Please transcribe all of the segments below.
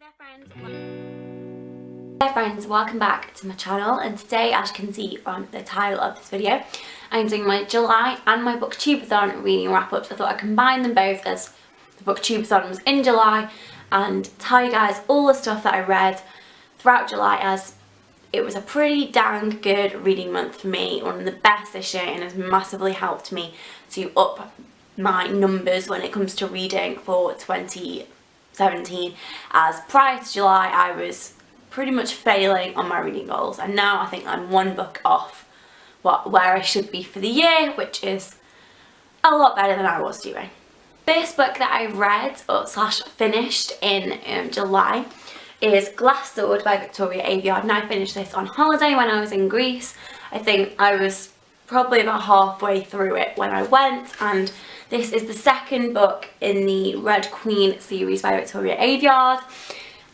Hi friends, welcome back to my channel, and today, as you can see from the title of this video, I'm doing my July and my BooktubeAthon reading wrap-ups. I thought I'd combine them both as the BooktubeAthon was in July and tell you guys all the stuff that I read throughout July, as it was a pretty dang good reading month for me, one of the best this year, and has massively helped me to up my numbers when it comes to reading for 2017, as prior to July I was pretty much failing on my reading goals, and now I think I'm one book off where I should be for the year, which is a lot better than I was doing. First book that I read or finished in July is Glass Sword by Victoria Aveyard, and I finished this on holiday when I was in Greece. I think I was probably about halfway through it when I went, and this is the second book in the Red Queen series by Victoria Aveyard.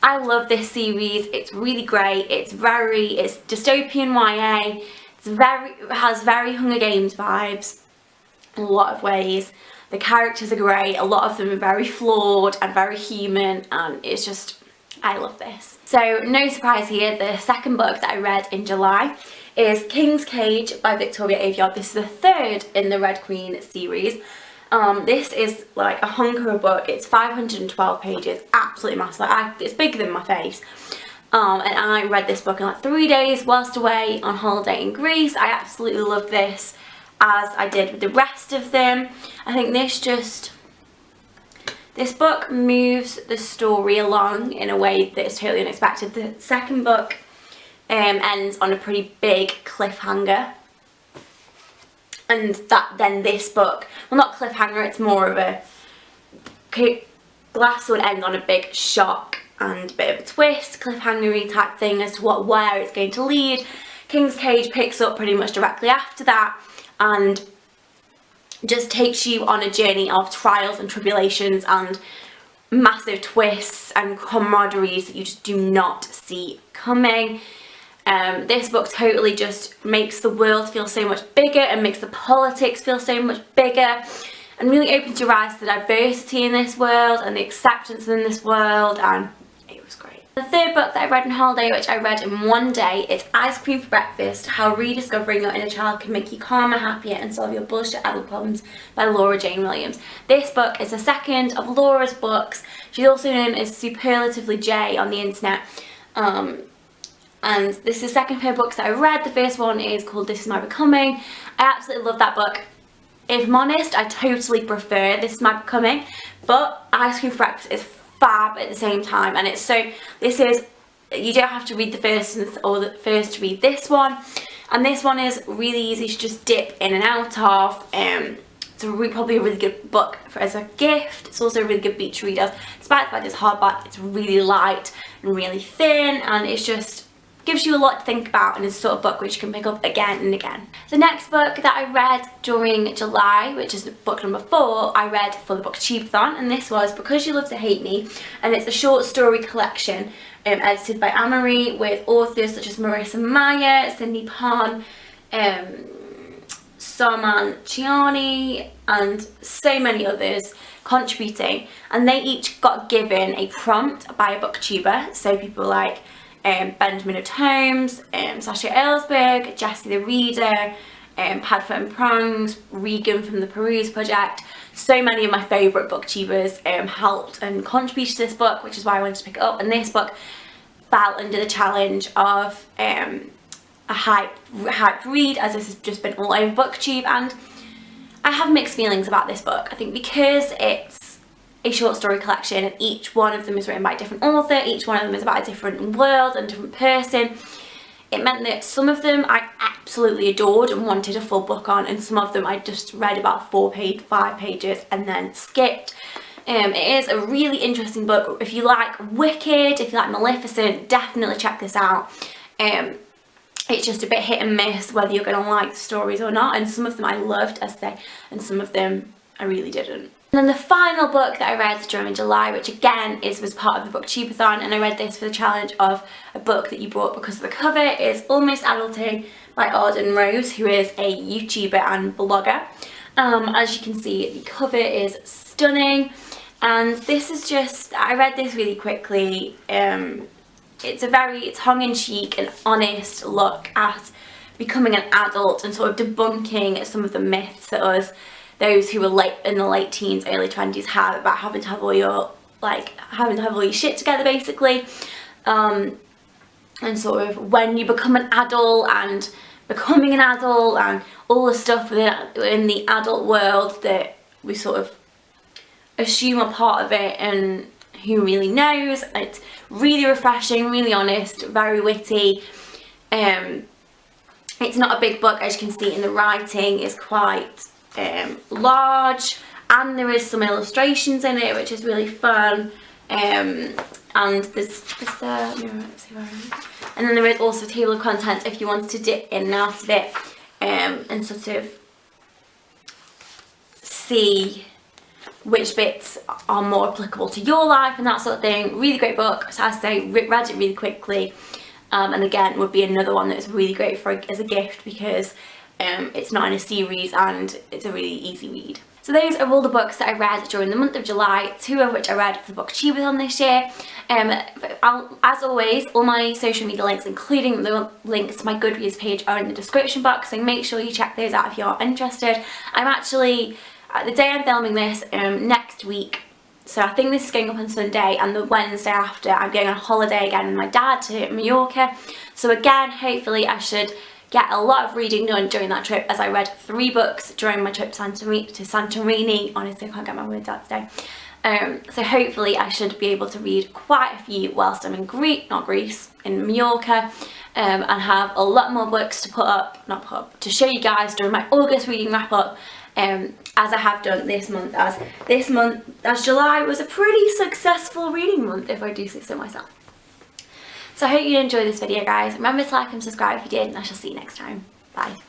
I love this series. It's really great. It's dystopian YA. It has very Hunger Games vibes in a lot of ways. The characters are great. A lot of them are very flawed and very human, and it's just, I love this. So no surprise here, the second book that I read in July is King's Cage by Victoria Aveyard. This is the third in the Red Queen series. This is like a hunk of a book. It's 512 pages, absolutely massive. It's bigger than my face. And I read this book in like 3 days whilst away on holiday in Greece. I absolutely loved this, as I did with the rest of them. I think this book moves the story along in a way that is totally unexpected. The second book ends on a pretty big cliffhanger. And then this book, well, not cliffhanger, it's more of a Glass Sword ends on a big shock and a bit of a twist, cliffhanger-y type thing as to where it's going to lead. King's Cage picks up pretty much directly after that and just takes you on a journey of trials and tribulations and massive twists and camaraderies that you just do not see coming. This book totally just makes the world feel so much bigger and makes the politics feel so much bigger, and really opens your eyes to the diversity in this world and the acceptance in this world, and it was great. The third book that I read on holiday, which I read in one day, is Ice Cream for Breakfast: How Rediscovering Your Inner Child Can Make You Calmer, Happier and Solve Your Bullshit Adult Problems by Laura Jane Williams. This book is the second of Laura's books. She's also known as Superlatively J on the internet. And this is the second pair of books that I read. The first one is called This Is My Becoming. I absolutely love that book. If I'm honest, I totally prefer This Is My Becoming, but Ice Cream for Breakfast is fab at the same time, and you don't have to read the first to read this one, and this one is really easy to just dip in and out of. It's probably a really good book as a gift. It's also a really good beach reader. Despite the fact it's hardback, it's really light and really thin, and it's just gives you a lot to think about, and it's the sort of book which you can pick up again and again. The next book that I read during July, which is book number 4, I read for the BooktubeAthon, and this was Because You Love to Hate Me, and it's a short story collection edited by Amory, with authors such as Marissa Meyer, Cindy Pon, Saman Chiani, and so many others contributing, and they each got given a prompt by a booktuber. So people like Benjamin of Holmes, Sasha Ellsberg, Jessie the Reader, Padfoot and Prongs, Regan from the Peruse Project. So many of my favourite booktubers helped and contributed to this book, which is why I wanted to pick it up. And this book fell under the challenge of a hype read, as this has just been all over BookTube, and I have mixed feelings about this book. I think because it's a short story collection and each one of them is written by a different author, each one of them is about a different world and different person, it meant that some of them I absolutely adored and wanted a full book on, and some of them I just read about 5 pages and then skipped. It is a really interesting book. If you like Wicked, if you like Maleficent, definitely check this out. It's just a bit hit and miss whether you're going to like the stories or not, and some of them I loved, as I say, and some of them I really didn't. And then the final book that I read during July, which again was part of the BooktubeAthon, and I read this for the challenge of a book that you bought because of the cover, is Almost Adulting by Arden Rose, who is a YouTuber and blogger. As you can see, the cover is stunning. And this is just, I read this really quickly. It's tongue-in-cheek and honest look at becoming an adult and sort of debunking some of the myths that those who were in the late teens, early 20s have about having to have all your shit together, basically. And sort of when you become an adult and becoming an adult and all the stuff in the adult world that we sort of assume are part of it, and who really knows. It's really refreshing, really honest, very witty. It's not a big book, as you can see, and the writing is quite large, and there is some illustrations in it, which is really fun. And there's and then there is also a table of contents if you wanted to dip in and out of it, and sort of see which bits are more applicable to your life and that sort of thing. Really great book. So as I say, read it really quickly, and again would be another one that's really great as a gift, because it's not in a series and it's a really easy read. So those are all the books that I read during the month of July, 2 of which I read for the BooktubeAthon this year. As always, all my social media links, including the links to my Goodreads page, are in the description box, so make sure you check those out if you're interested. I'm actually, the day I'm filming this, next week, so I think this is going up on Sunday, and the Wednesday after I'm going on holiday again with my dad to Mallorca. So again, hopefully I should get a lot of reading done during that trip, as I read 3 books during my trip to Santorini. Honestly, I can't get my words out today. So hopefully I should be able to read quite a few whilst I'm in in Mallorca, and have a lot more books to show you guys during my August reading wrap up, as I have done this month, as July was a pretty successful reading month, if I do say so myself. So I hope you enjoyed this video, guys. Remember to like and subscribe if you did, and I shall see you next time. Bye.